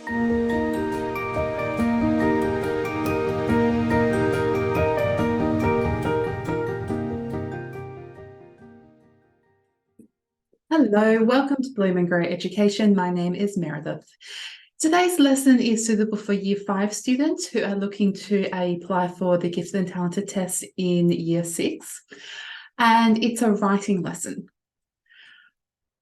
Hello, welcome to Bloom and Grow Education. My name is Meredith. Today's lesson is suitable for Year 5 students who are looking to apply for the Gifted and Talented test in Year 6, and it's a writing lesson.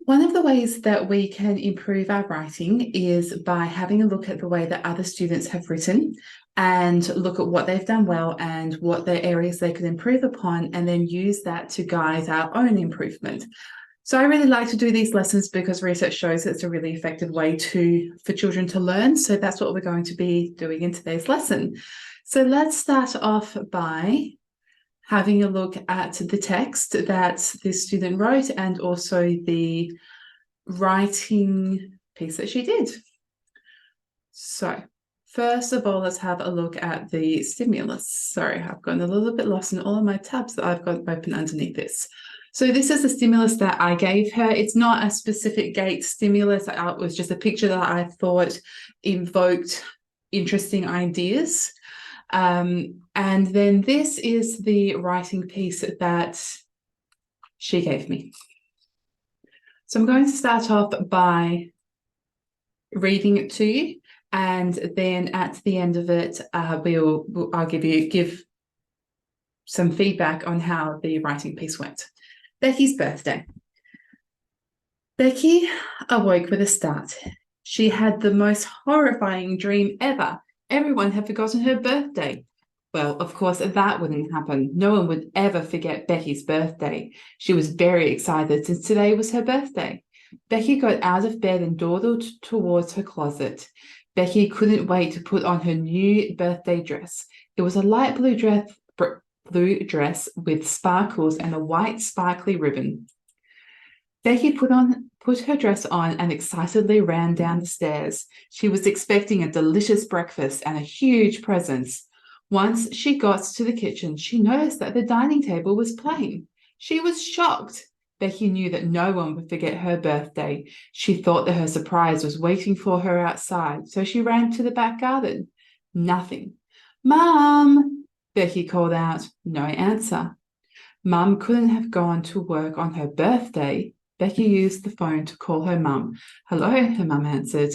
One of the ways that we can improve our writing is by having a look at the way that other students have written and look at what they've done well and what their areas they could improve upon, and then use that to guide our own improvement. So I really like to do these lessons because research shows it's a really effective way for children to learn. So that's what we're going to be doing in today's lesson. So let's start off by having a look at the text that this student wrote and also the writing piece that she did. So first of all, let's have a look at the stimulus. Sorry, I've gotten a little bit lost in all of my tabs that I've got open underneath this. So this is the stimulus that I gave her. It's not a specific gate stimulus. It was just a picture that I thought invoked interesting ideas. And then this is the writing piece that she gave me. So I'm going to start off by reading it to you, and then at the end of it, I'll give some feedback on how the writing piece went. Becky's birthday. Becky awoke with a start. She had the most horrifying dream ever. Everyone had forgotten her birthday. Well, of course, that wouldn't happen. No one would ever forget Becky's birthday. She was very excited since today was her birthday. Becky got out of bed and dawdled towards her closet. Becky couldn't wait to put on her new birthday dress. It was a light blue dress with sparkles and a white sparkly ribbon. Becky put her dress on and excitedly ran down the stairs. She was expecting a delicious breakfast and a huge present. Once she got to the kitchen, she noticed that the dining table was plain. She was shocked. Becky knew that no one would forget her birthday. She thought that her surprise was waiting for her outside, so she ran to the back garden. Nothing. "Mum!" Becky called out. No answer. Mum couldn't have gone to work on her birthday. Becky used the phone to call her mum. "Hello," her mum answered.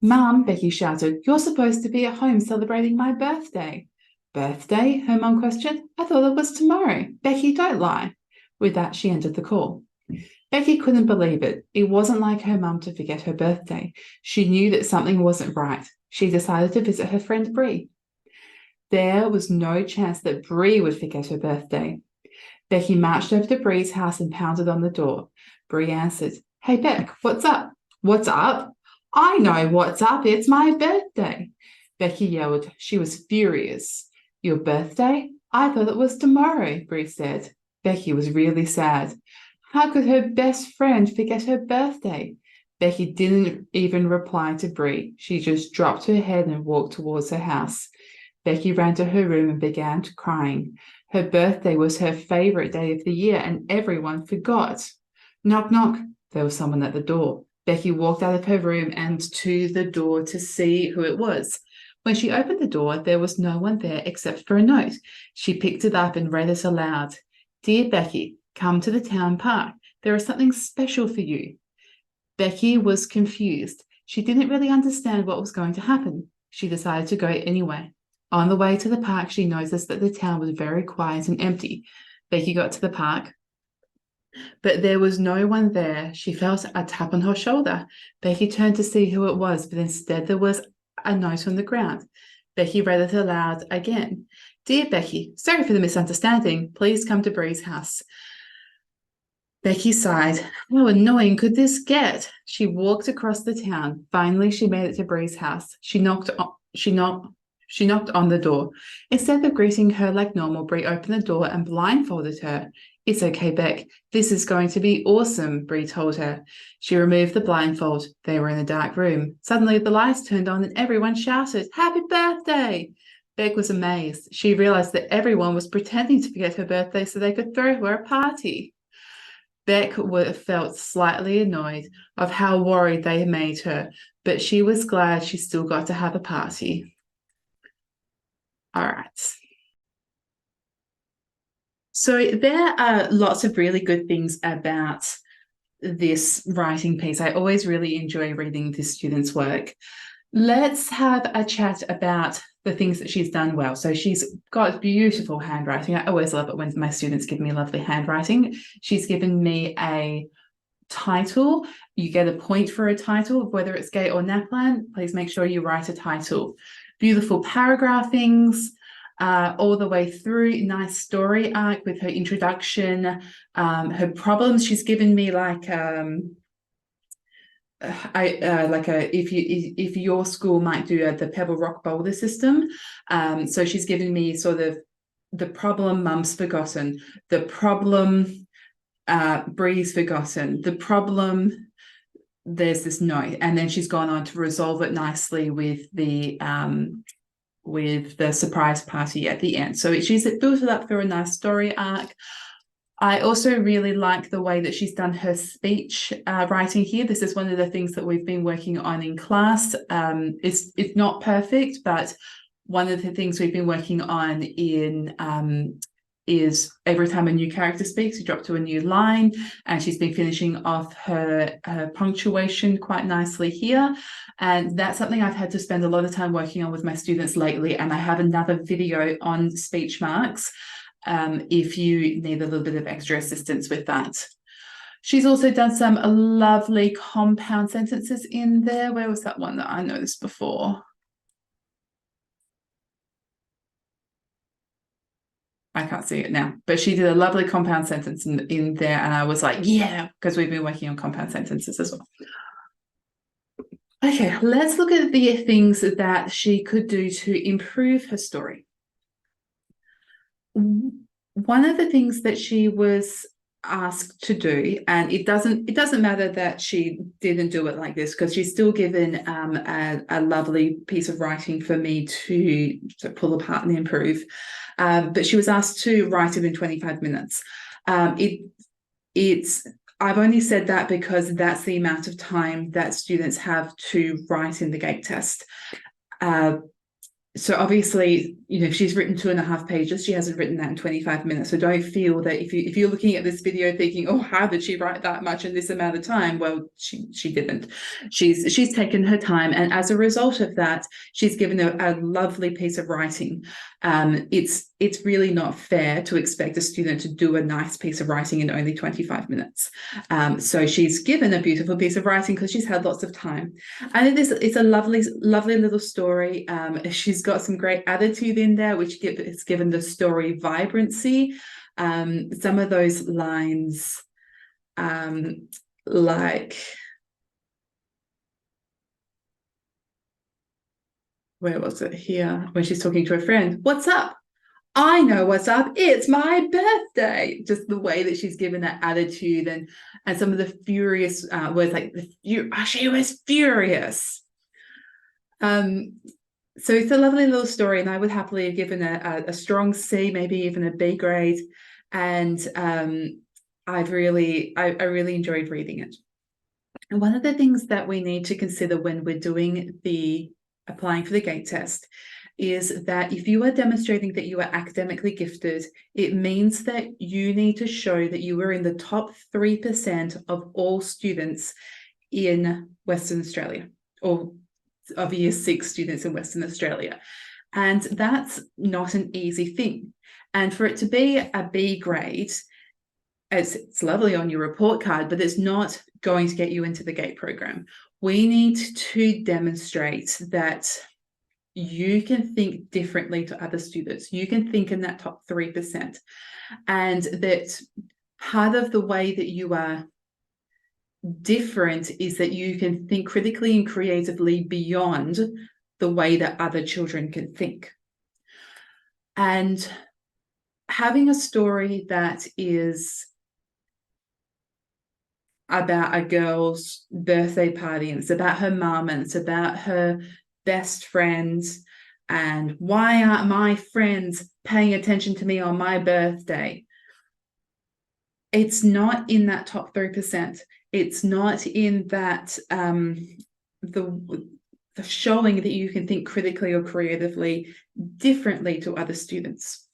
"Mum," Becky shouted, "you're supposed to be at home celebrating my birthday." "Birthday?" her mum questioned. "I thought it was tomorrow." "Becky, don't lie." With that, she ended the call. Becky couldn't believe it. It wasn't like her mum to forget her birthday. She knew that something wasn't right. She decided to visit her friend Bree. There was no chance that Bree would forget her birthday. Becky marched over to Bree's house and pounded on the door. Bree answered. "Hey, Beck, what's up?" "What's up? I know what's up. It's my birthday." Becky yelled. She was furious. "Your birthday? I thought it was tomorrow," Bree said. Becky was really sad. How could her best friend forget her birthday? Becky didn't even reply to Bree. She just dropped her head and walked towards her house. Becky ran to her room and began crying. Her birthday was her favorite day of the year, and everyone forgot. Knock, knock. There was someone at the door. Becky walked out of her room and to the door to see who it was. When she opened the door, there was no one there except for a note. She picked it up and read it aloud. "Dear Becky, come to the town park. There is something special for you." Becky was confused. She didn't really understand what was going to happen. She decided to go anyway. On the way to the park, she noticed that the town was very quiet and empty. Becky got to the park, but there was no one there. She felt a tap on her shoulder. Becky turned to see who it was, but instead there was a note on the ground. Becky read it aloud again. "Dear Becky, sorry for the misunderstanding. Please come to Bree's house." Becky sighed. How annoying could this get? She walked across the town. Finally, she made it to Bree's house. She knocked on the door. Instead of greeting her like normal, Bree opened the door and blindfolded her. "It's okay, Beck. This is going to be awesome," Bree told her. She removed the blindfold. They were in a dark room. Suddenly, the lights turned on and everyone shouted, "Happy birthday!" Beck was amazed. She realized that everyone was pretending to forget her birthday so they could throw her a party. Beck felt slightly annoyed of how worried they made her, but she was glad she still got to have a party. All right. So there are lots of really good things about this writing piece. I always really enjoy reading this student's work. Let's have a chat about the things that she's done well. So she's got beautiful handwriting. I always love it when my students give me lovely handwriting. She's given me a title. You get a point for a title, whether it's Gay or NAPLAN. Please make sure you write a title. Beautiful paragraphings, all the way through. Nice story arc with her introduction, her problems. She's given me like if your school might do the Pebble Rock Boulder system. So she's given me sort of the problem Mum's forgotten, the problem Bree's forgotten, the problem there's this note, and then she's gone on to resolve it nicely with the surprise party at the end. So she's built it up through a nice story arc. I also really like the way that she's done her speech writing here. This is one of the things that we've been working on in class. It's not perfect, but one of the things we've been working on is every time a new character speaks, you drop to a new line, and she's been finishing off her punctuation quite nicely here. And that's something I've had to spend a lot of time working on with my students lately, and I have another video on speech marks if you need a little bit of extra assistance with that. She's also done some lovely compound sentences in there. Where was that one that I noticed before? I can't see it now, but she did a lovely compound sentence in there, and I was like, yeah, because we've been working on compound sentences as well. Okay, let's look at the things that she could do to improve her story. One of the things that she was asked to do, and it doesn't matter that she didn't do it like this, because she's still given a lovely piece of writing for me to pull apart and improve, but she was asked to write it in 25 minutes. I've only said that because that's the amount of time that students have to write in the GATE test. So obviously, if she's written 2.5 pages, she hasn't written that in 25 minutes. So don't feel that if you're looking at this video thinking, oh, how did she write that much in this amount of time? Well, she didn't. She's taken her time, and as a result of that, she's given a lovely piece of writing. It's really not fair to expect a student to do a nice piece of writing in only 25 minutes. So she's given a beautiful piece of writing because she's had lots of time. And it's a lovely little story. She's got some great attitude in there, which it's given the story vibrancy. Some of those lines, like, where was it here? When she's talking to a friend, what's up? I know what's up. It's my birthday. Just the way that she's given that attitude, and some of the furious words, like she was furious. So it's a lovely little story, and I would happily have given a strong C, maybe even a B grade. And I really enjoyed reading it. And one of the things that we need to consider when we're doing applying for the GATE test is that if you are demonstrating that you are academically gifted, it means that you need to show that you were in the top 3% of all students in Western Australia, or of Year 6 students in Western Australia. And that's not an easy thing. And for it to be a B grade, it's lovely on your report card, but it's not going to get you into the GATE program. We need to demonstrate that you can think differently to other students. You can think in that top 3%. And that part of the way that you are different is that you can think critically and creatively beyond the way that other children can think. And having a story that is about a girl's birthday party, and it's about her mum, and it's about her best friends, and why aren't my friends paying attention to me on my birthday? it's not in that top 3%. It's not in that the showing that you can think critically or creatively differently to other students.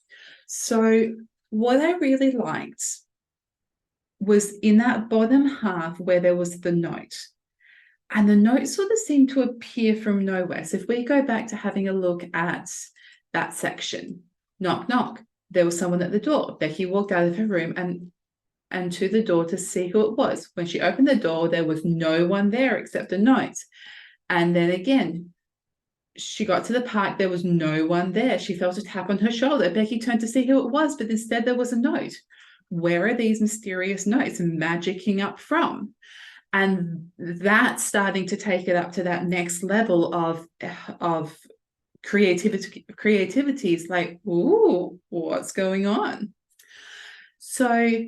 So what I really liked was in that bottom half where there was the note. And the note sort of seemed to appear from nowhere. So if we go back to having a look at that section, knock, knock, there was someone at the door. Becky walked out of her room and to the door to see who it was. When she opened the door, there was no one there except a note. And then again, she got to the park, there was no one there. She felt a tap on her shoulder. Becky turned to see who it was, but instead there was a note. Where are these mysterious notes magicking up from? And that's starting to take it up to that next level of creativity. Creativity is like, ooh, what's going on? So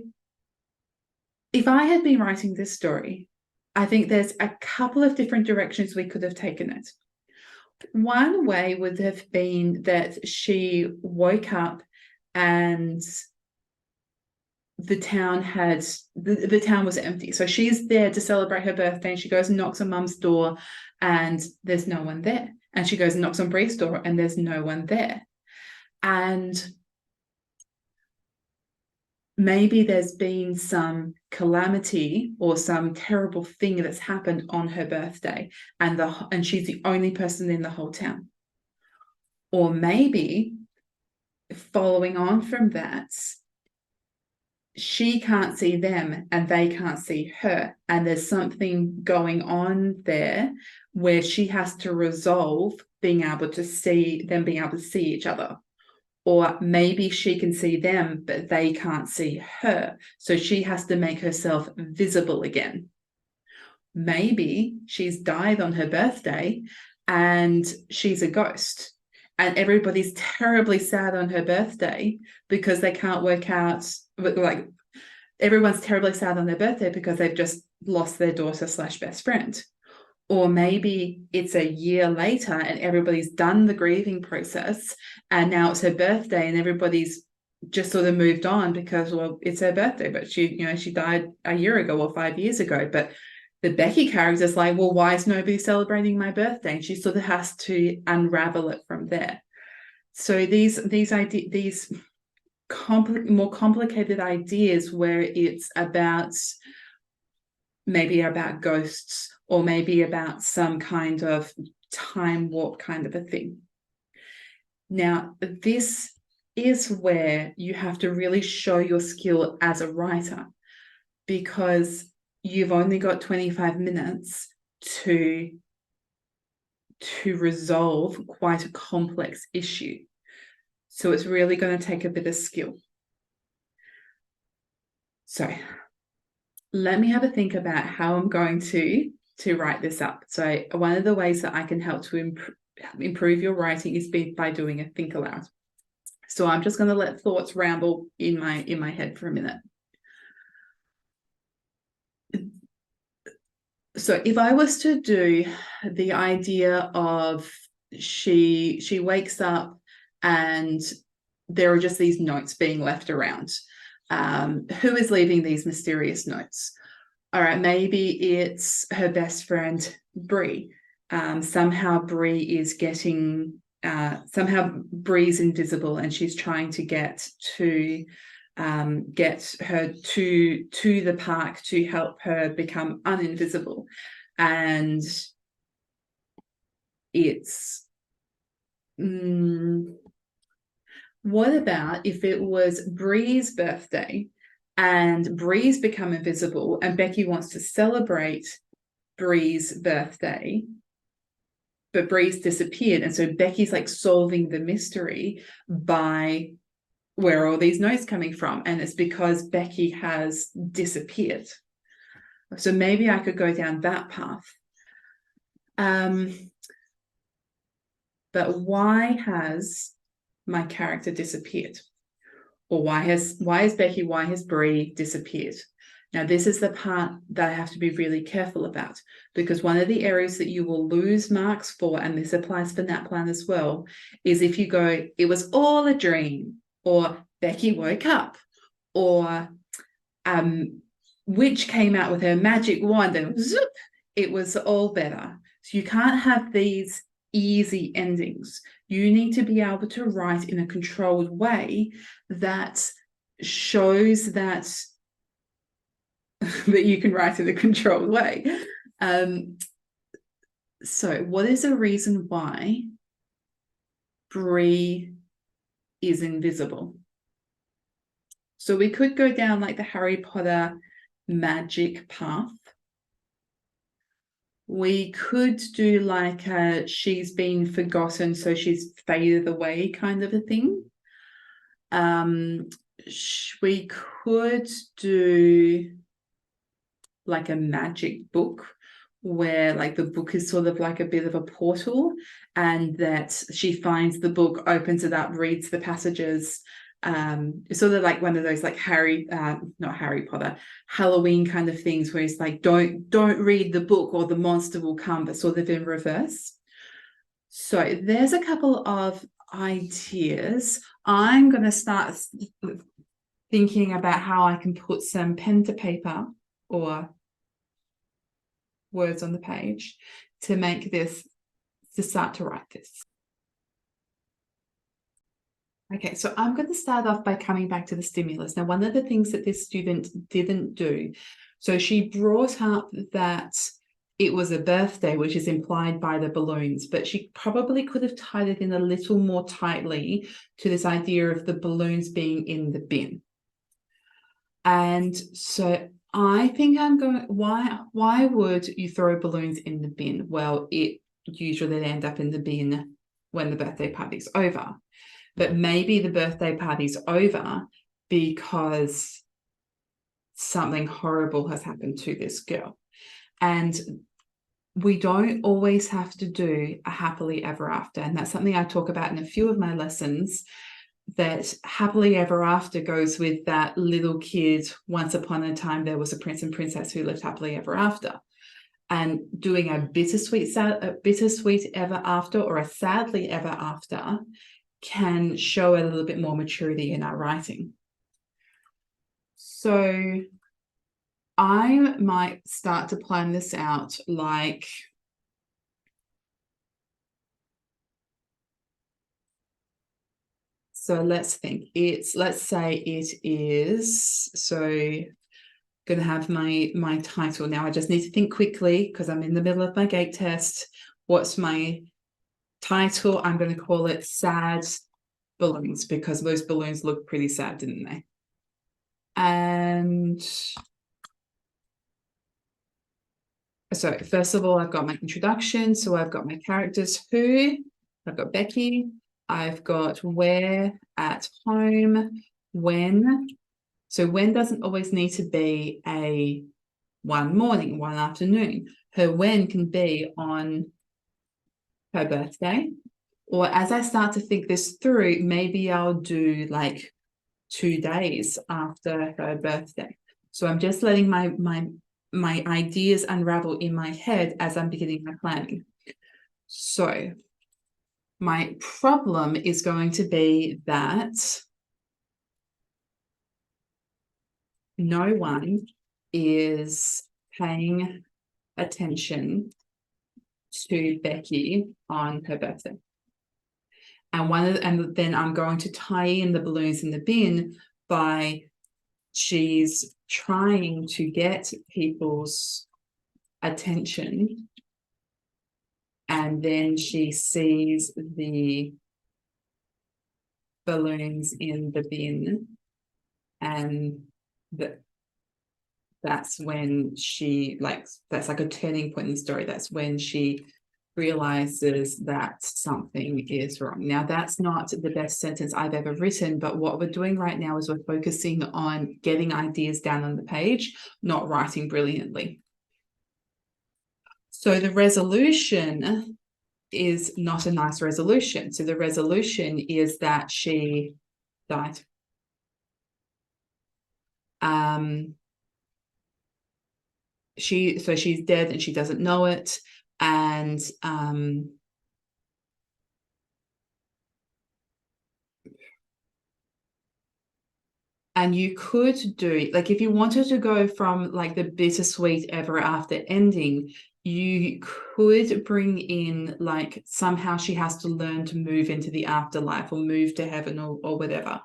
if I had been writing this story, I think there's a couple of different directions we could have taken it. One way would have been that she woke up and the town was empty. So she's there to celebrate her birthday and she goes and knocks on mum's door and there's no one there. And she goes and knocks on Bree's door and there's no one there. And maybe there's been some calamity or some terrible thing that's happened on her birthday and she's the only person in the whole town. Or maybe following on from that, she can't see them and they can't see her. And there's something going on there where she has to resolve being able to see each other. Or maybe she can see them, but they can't see her. So she has to make herself visible again. Maybe she's died on her birthday and she's a ghost. And everybody's terribly sad on her birthday because they can't work out, like everyone's terribly sad on their birthday because they've just lost their daughter/best friend. Or maybe it's a year later and everybody's done the grieving process and now it's her birthday and everybody's just sort of moved on because, well, it's her birthday, but she died a year ago or 5 years ago. But the Becky character is like, well, why is nobody celebrating my birthday? And she sort of has to unravel it from there. So these more complicated ideas where it's about maybe about ghosts or maybe about some kind of time warp kind of a thing. Now, this is where you have to really show your skill as a writer because you've only got 25 minutes to resolve quite a complex issue. So it's really going to take a bit of skill. So let me have a think about how I'm going to write this up. So one of the ways that I can help to improve your writing is by doing a think aloud. So I'm just going to let thoughts ramble in my head for a minute. So if I was to do the idea of she wakes up and there are just these notes being left around. Who is leaving these mysterious notes? All right, maybe it's her best friend, Bree. Somehow Bree's invisible and she's trying to get her to the park to help her become uninvisible. And it's what about if it was Bree's birthday and Bree's become invisible and Becky wants to celebrate Bree's birthday, but Bree's disappeared. And so Becky's like solving the mystery by where are all these notes coming from? And it's because Becky has disappeared. So maybe I could go down that path. But why has my character disappeared? Or why has Bree disappeared? Now, this is the part that I have to be really careful about, because one of the areas that you will lose marks for, and this applies for NAPLAN as well, is if you go, it was all a dream, or Becky woke up, or witch came out with her magic wand and zoop, it was all better. So you can't have these easy endings. You need to be able to write in a controlled way that shows that that you can write in a controlled way. So what is a reason why Bree is invisible? So we could go down like the Harry Potter magic path. We could do like a she's been forgotten, so she's faded away kind of a thing. We could do like a magic book where like the book is sort of like a bit of a portal, and that she finds the book, opens it up, reads the passages. It's sort of like one of those like not Harry Potter, Halloween kind of things where it's like don't read the book or the monster will come, but sort of in reverse. So there's a couple of ideas. I'm going to start thinking about how I can put some pen to paper or words on the page to make this, to start to write this. Okay, so I'm going to start off by coming back to the stimulus. Now, one of the things that this student didn't do, so she brought up that it was a birthday, which is implied by the balloons, but she probably could have tied it in a little more tightly to this idea of the balloons being in the bin. And so I think I'm going, why would you throw balloons in the bin? Well, it usually end up in the bin when the birthday party's over. But maybe the birthday party's over because something horrible has happened to this girl. And we don't always have to do a happily ever after. And that's something I talk about in a few of my lessons, that happily ever after goes with that little kid, once upon a time there was a prince and princess who lived happily ever after. And doing a bittersweet ever after or a sadly ever after can show a little bit more maturity in our writing. So I might start to plan this out like, so let's think. Let's say it is, so going to have my title now. I just need to think quickly because I'm in the middle of my gate test. What's my title? I'm going to call it Sad Balloons because those balloons look pretty sad, didn't they? And so first of all, I've got my introduction. So I've got my characters, who, I've got Becky, I've got where, at home, when. So when doesn't always need to be a one morning, one afternoon. Her when can be on her birthday. Or as I start to think this through, maybe I'll do like 2 days after her birthday. So I'm just letting my ideas unravel in my head as I'm beginning my planning. So my problem is going to be that no one is paying attention to Becky on her birthday. And then I'm going to tie in the balloons in the bin by she's trying to get people's attention, and then she sees the balloons in the bin, and that's when she, like, that's like a turning point in the story. That's when she realizes that something is wrong. Now, that's not the best sentence I've ever written, but what we're doing right now is we're focusing on getting ideas down on the page, not writing brilliantly. So the resolution is not a nice resolution. So the resolution is that she died. She's dead and she doesn't know it. And And you could do, like, if you wanted to go from like the bittersweet ever after ending, you could bring in like somehow she has to learn to move into the afterlife or move to heaven or whatever.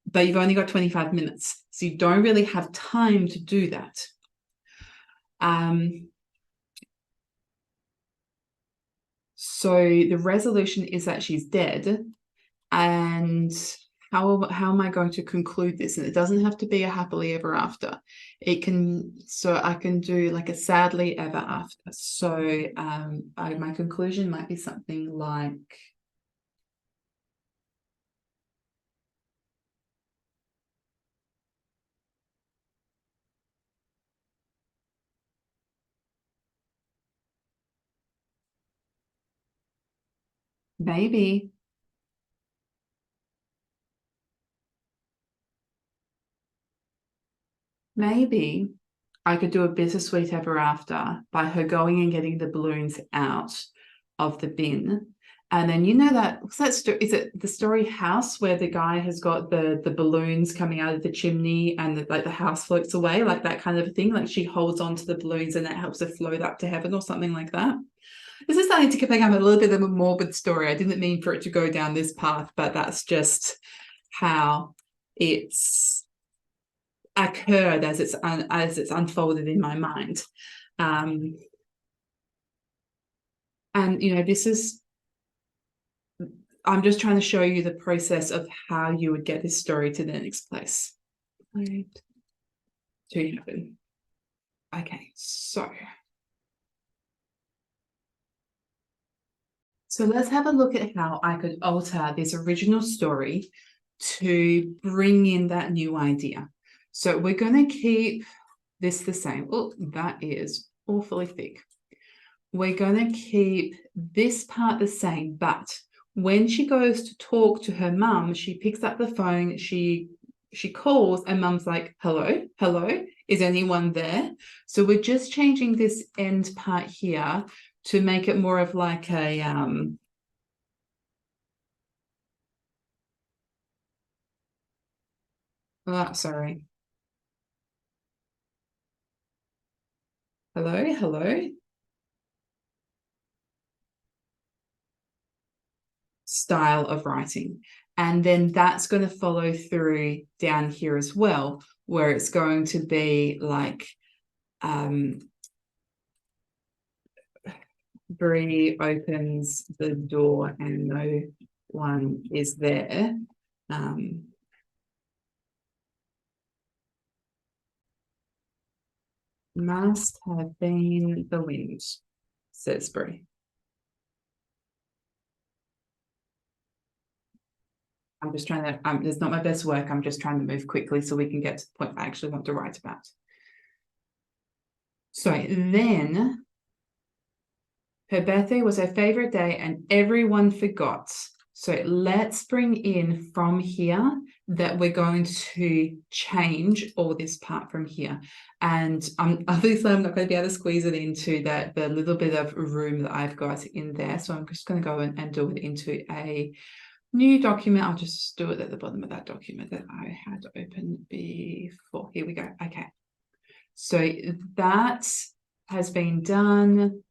But you've only got 25 minutes, so you don't really have time to do that. So the resolution is that she's dead. And how am I going to conclude this? And it doesn't have to be a happily ever after. It can, so I can do like a sadly ever after. So my conclusion might be something like, maybe maybe I could do a bittersweet ever after by her going and getting the balloons out of the bin. And then you know that what's that story? Is it the story House where the guy has got the balloons coming out of the chimney and like the house floats away, like that kind of a thing? Like she holds on to the balloons and that helps her float up to heaven or something like that. This is starting to become a little bit of a morbid story. I didn't mean for it to go down this path, but that's just how it's occurred as it's unfolded in my mind. And you know, this is, I'm just trying to show you the process of how you would get this story to the next place. Right. To happen. Okay, so let's have a look at how I could alter this original story to bring in that new idea. So we're going to keep this the same. Oh, that is awfully thick. We're going to keep this part the same, but when she goes to talk to her mum, she picks up the phone, she calls, and mum's like, hello, hello, is anyone there? So we're just changing this end part here to make it more of like a oh, sorry. Hello, hello. Style of writing. And then that's going to follow through down here as well, where it's going to be like Bree opens the door and no one is there. Must have been the wind, says Bree. I'm just trying to, it's not my best work. I'm just trying to move quickly so we can get to the point I actually want to write about. So then her birthday was her favorite day and everyone forgot. So let's bring in from here that we're going to change all this part from here. And obviously I'm not going to be able to squeeze it into the little bit of room that I've got in there. So I'm just going to go and do it into a new document. I'll just do it at the bottom of that document that I had open before. Here we go. Okay. So that has been done.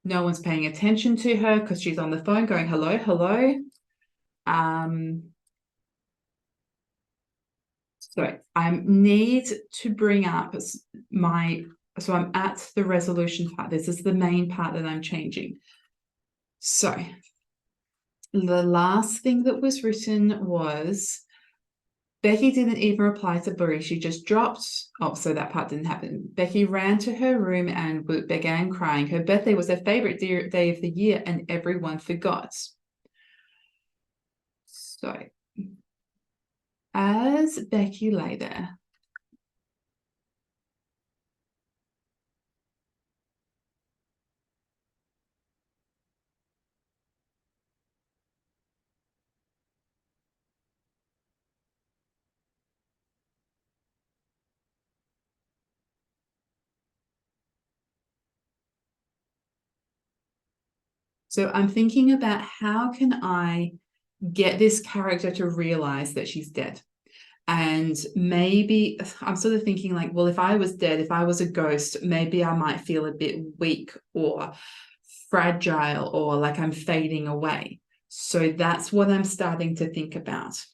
No one's paying attention to her because she's on the phone going, hello, hello. So I need to bring up so I'm at the resolution part. This is the main part that I'm changing. So the last thing that was written was Becky didn't even reply to Bree. She just dropped. Oh, so that part didn't happen. Becky ran to her room and began crying. Her birthday was her favorite day of the year, and everyone forgot. So, as Becky lay there, so I'm thinking about how can I get this character to realize that she's dead. And maybe I'm sort of thinking like, well, if I was dead, if I was a ghost, maybe I might feel a bit weak or fragile or like I'm fading away. So that's what I'm starting to think about.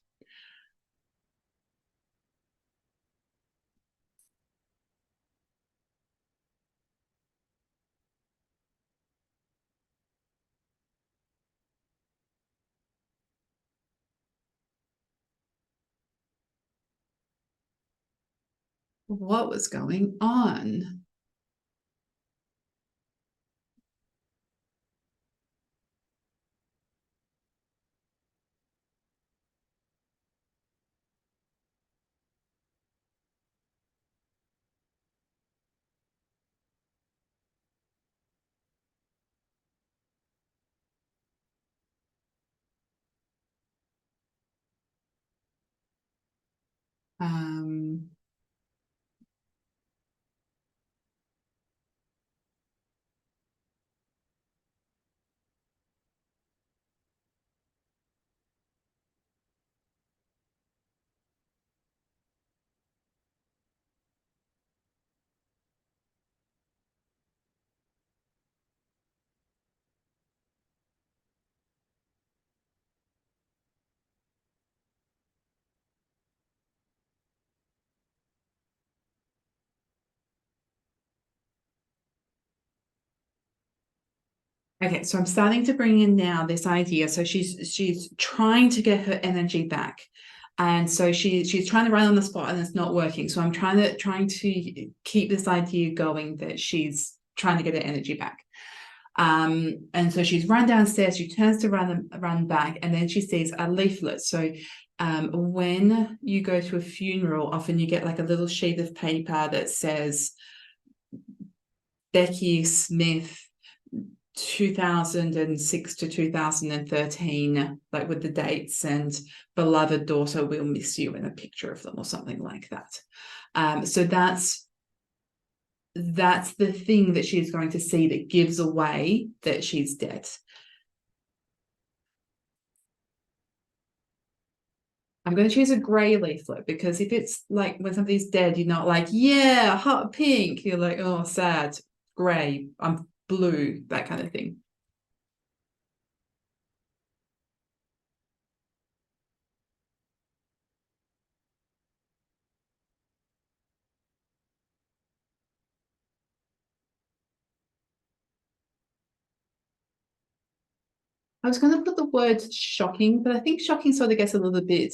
What was going on? Um, Okay, so I'm starting to bring in now this idea. So she's trying to get her energy back. And so she's trying to run on the spot and it's not working. So I'm trying to keep this idea going that she's trying to get her energy back. And so she's run downstairs, she turns to run back, and then she sees a leaflet. So when you go to a funeral, often you get like a little sheet of paper that says Becky Smith 2006 to 2013, like with the dates, and beloved daughter, we'll miss you, in a picture of them or something like that. So that's the thing that she's going to see that gives away that she's dead. I'm going to choose a grey leaflet because if it's like when somebody's dead, you're not like, yeah, hot pink. You're like, oh, sad, grey, I'm blue, that kind of thing. I was going to put the word shocking, but I think shocking sort of gets a little bit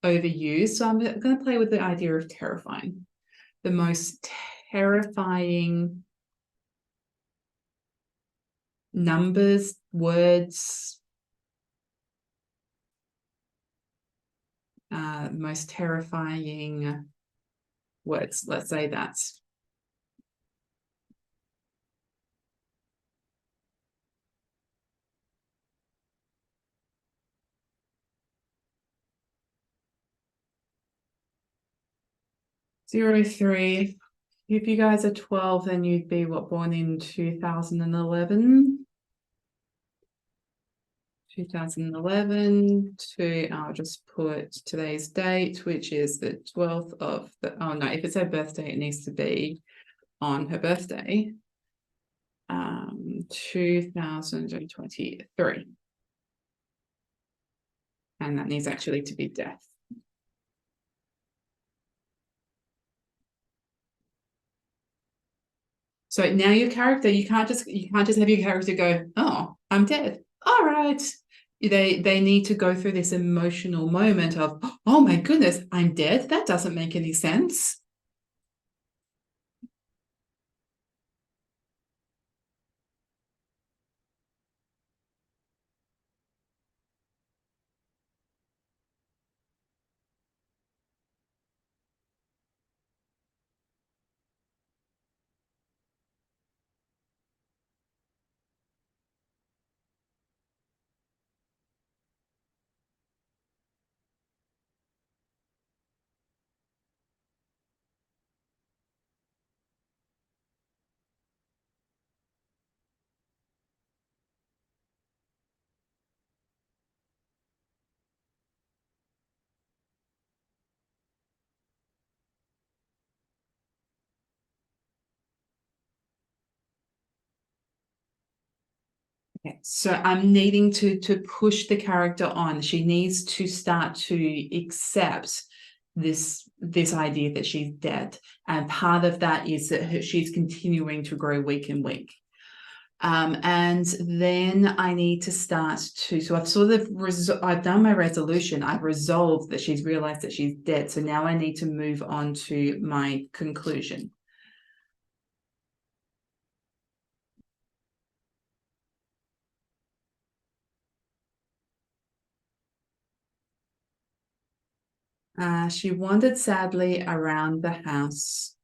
overused. So I'm going to play with the idea of terrifying. The most terrifying numbers, words, most terrifying words. Let's say that's 03. If you guys are 12, then you'd be what, born in 2011? 2011 to, I'll just put today's date, which is the 12th of the, oh no, if it's her birthday, it needs to be on her birthday, 2023. And that needs actually to be death. So now your character, you can't just have your character go, oh, I'm dead. All right. They need to go through this emotional moment of, oh my goodness, I'm dead. That doesn't make any sense. Okay, so I'm needing to push the character on. She needs to start to accept this idea that she's dead, and part of that is that she's continuing to grow weak and weak. And then I need to start to, so I've sort of, I've done my resolution. I've resolved that she's realized that she's dead. So now I need to move on to my conclusion. She wandered sadly around the house.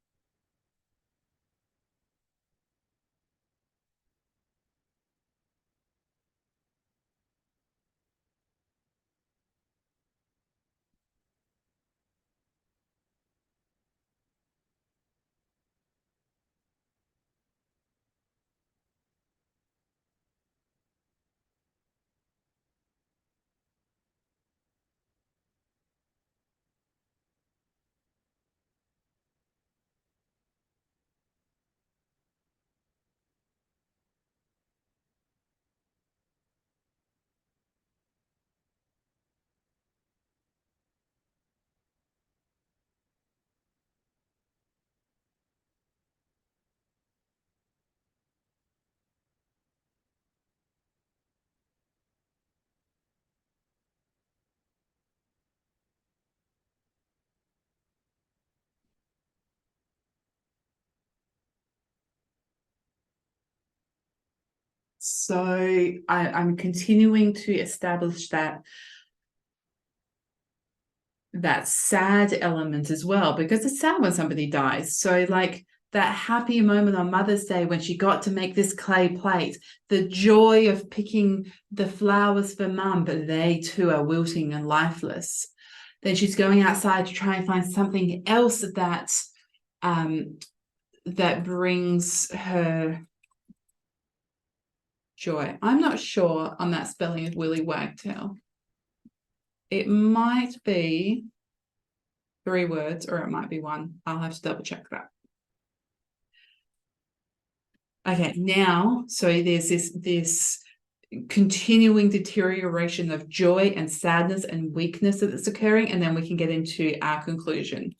So I'm continuing to establish that sad element as well, because it's sad when somebody dies. So like that happy moment on Mother's Day when she got to make this clay plate, the joy of picking the flowers for mum, but they too are wilting and lifeless. Then she's going outside to try and find something else um that brings her joy. I'm not sure on that spelling of Willy Wagtail. It might be 3 words or it might be one. I'll have to double check that. Okay, now, so there's this continuing deterioration of joy and sadness and weakness that's occurring, and then we can get into our conclusion.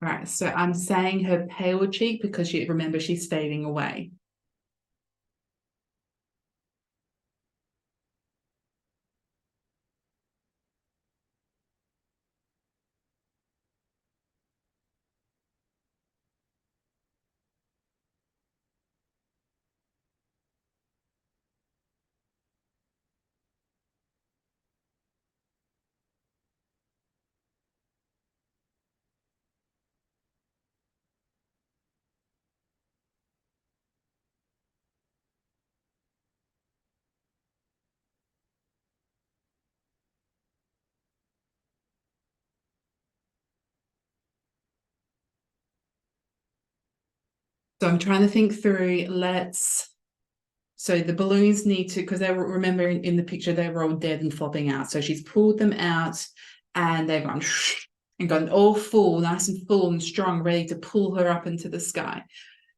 All right, so I'm saying her pale cheek because remember she's fading away. So I'm trying to think through, so the balloons need to, because they were, remember in the picture, they were all dead and flopping out. So she's pulled them out and they've gone and gotten all full, nice and full and strong, ready to pull her up into the sky.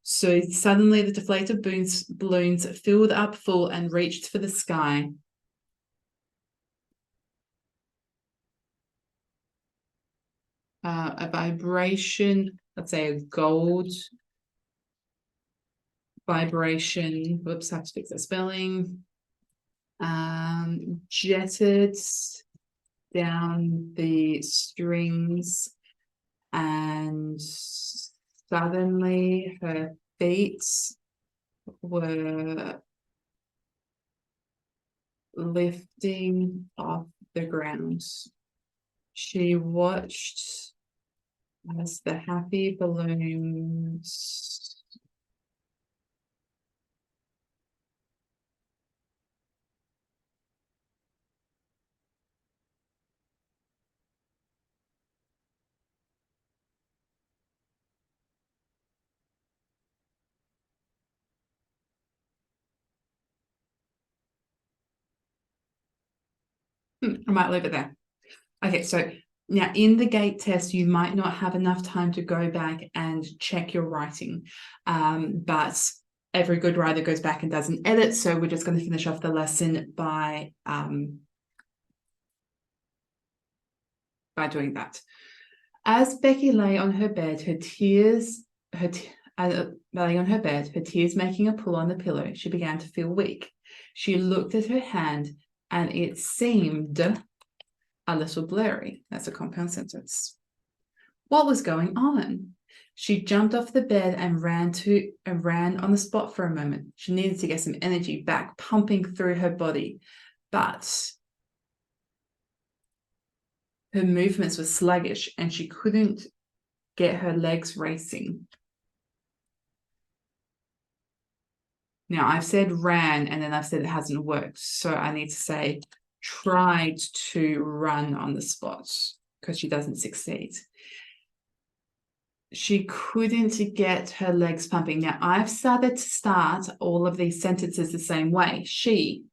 So suddenly the deflated balloons filled up full and reached for the sky. A vibration, let's say a gold vibration. Whoops, I have to fix that spelling. Jetted down the strings, and suddenly her feet were lifting off the ground. She watched as the happy balloons I might leave it there. Okay, so now in the gate test, you might not have enough time to go back and check your writing, but every good writer goes back and does an edit. So we're just going to finish off the lesson by doing that. As Becky lay on her bed, her tears making a pull on the pillow, she began to feel weak. She looked at her hand, and it seemed a little blurry. That's a compound sentence. What was going on? She jumped off the bed and ran on the spot for a moment. She needed to get some energy back pumping through her body, but her movements were sluggish and she couldn't get her legs racing. Now, I've said ran and then I've said it hasn't worked. So I need to say tried to run on the spot because she doesn't succeed. She couldn't get her legs pumping. Now, I've started to start all of these sentences the same way. She.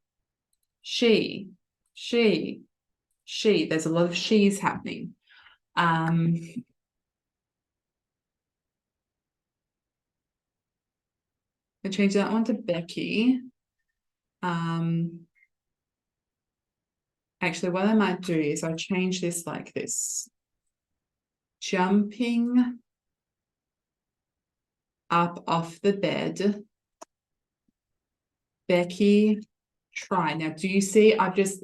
There's a lot of she's happening. I change that one to Becky. Actually, what I might do is I'll change this like this. Jumping up off the bed. Becky, try. Now, do you see I've just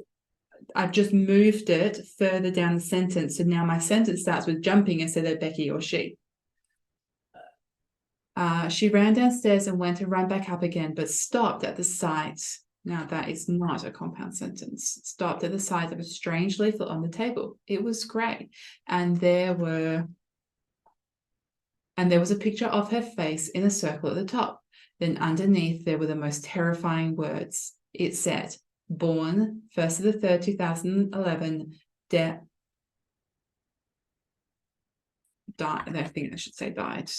moved it further down the sentence. So now my sentence starts with jumping instead of Becky or she. She ran downstairs and went to run back up again, but stopped at the sight. Now, that is not a compound sentence. Stopped at the sight of a strange leaflet on the table. It was grey, and there was a picture of her face in a circle at the top. Then underneath, there were the most terrifying words. It said, born 1st of the 3rd, 2011, died. I think I should say died.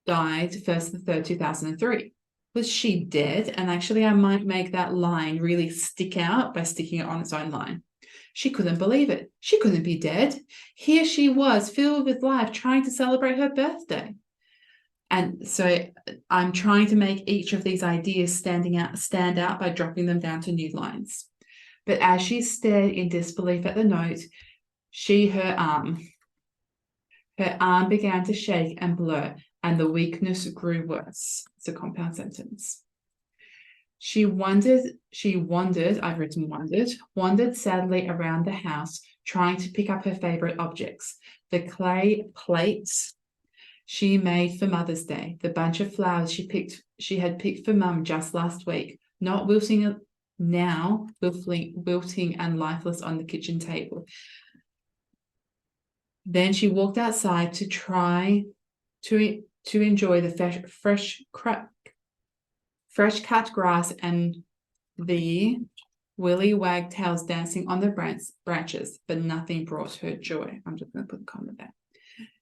Died 1st of the 3rd, 2003. Was she dead? And actually, I might make that line really stick out by sticking it on its own line. She couldn't believe it. She couldn't be dead. Here she was, filled with life, trying to celebrate her birthday. And so I'm trying to make each of these ideas stand out by dropping them down to new lines. But as she stared in disbelief at the note, her arm began to shake and blur, and the weakness grew worse. It's a compound sentence. She wandered, I've written wandered sadly around the house, trying to pick up her favorite objects. The clay plates she made for Mother's Day, the bunch of flowers she had picked for Mum just last week, not wilting now, wilting and lifeless on the kitchen table. Then she walked outside to try to enjoy the fresh cut grass and the willy wagtails dancing on the branches, but nothing brought her joy. I'm just going to put a comma there.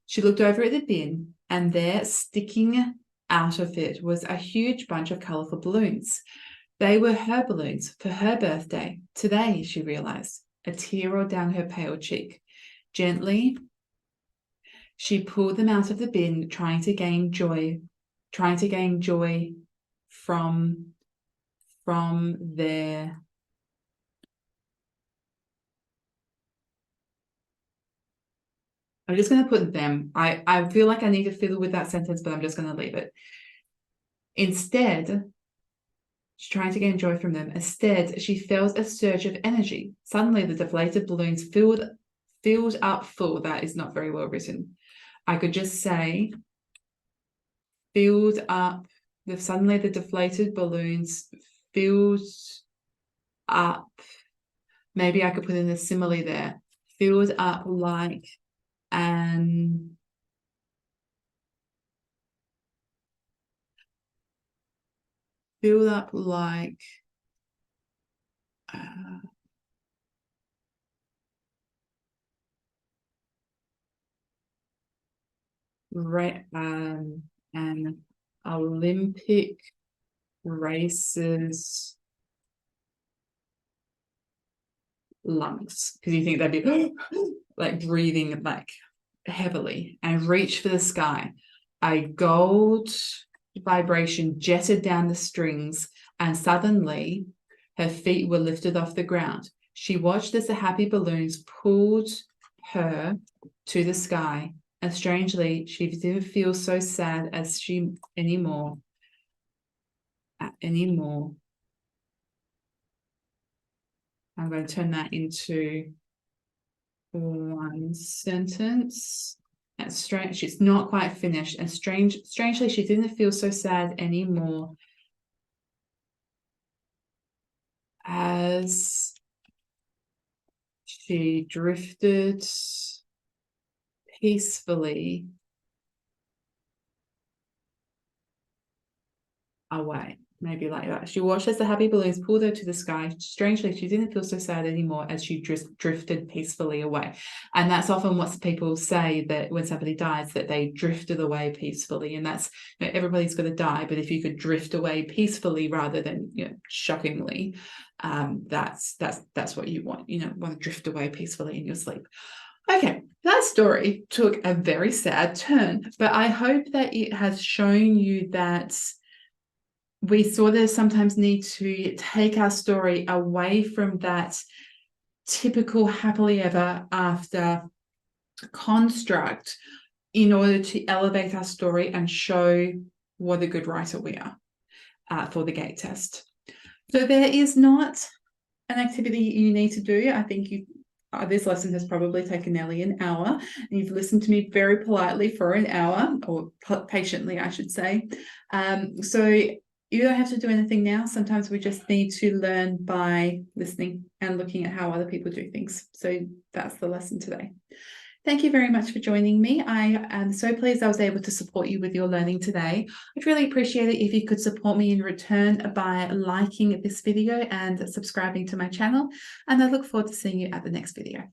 She looked over at the bin, and there, sticking out of it, was a huge bunch of colourful balloons. They were her balloons for her birthday. Today, she realised. A tear rolled down her pale cheek. Gently, she pulled them out of the bin, trying to gain joy from their I'm just going to put them. I feel like I need to fiddle with that sentence, but I'm just going to leave it. Instead, she's trying to gain joy from them. Instead, she felt a surge of energy. Suddenly, the deflated balloons filled up full. That is not very well written. I could just say filled up. Suddenly, the deflated balloons filled up. Maybe I could put in a simile there. filled up like an filled up like an Olympic racer's lungs, because you think they'd be like breathing like heavily, and reached for the sky. A gold vibration jetted down the strings, and suddenly her feet were lifted off the ground. She watched as the happy balloons pulled her to the sky, and strangely, she didn't feel so sad as she anymore. I'm going to turn that into one sentence. That's strange. She's not quite finished. And strangely, she didn't feel so sad anymore as she drifted peacefully away. Maybe like that. She watched as the happy balloons pulled her to the sky. Strangely, she didn't feel so sad anymore as she drifted peacefully away. And that's often what people say, that when somebody dies, that they drifted away peacefully. And that's, you know, everybody's going to die, but if you could drift away peacefully rather than, you know, shockingly, that's what you want. You know, want to drift away peacefully in your sleep. Okay, that story took a very sad turn, but I hope that it has shown you that we sort of sometimes need to take our story away from that typical happily ever after construct in order to elevate our story and show what a good writer we are for the GATE test. So there is not an activity you need to do. I think this lesson has probably taken nearly an hour, and you've listened to me very politely for an hour, or patiently, I should say. So you don't have to do anything now. Sometimes we just need to learn by listening and looking at how other people do things. So that's the lesson today. Thank you very much for joining me. I am so pleased I was able to support you with your learning today. I'd really appreciate it if you could support me in return by liking this video and subscribing to my channel. And I look forward to seeing you at the next video.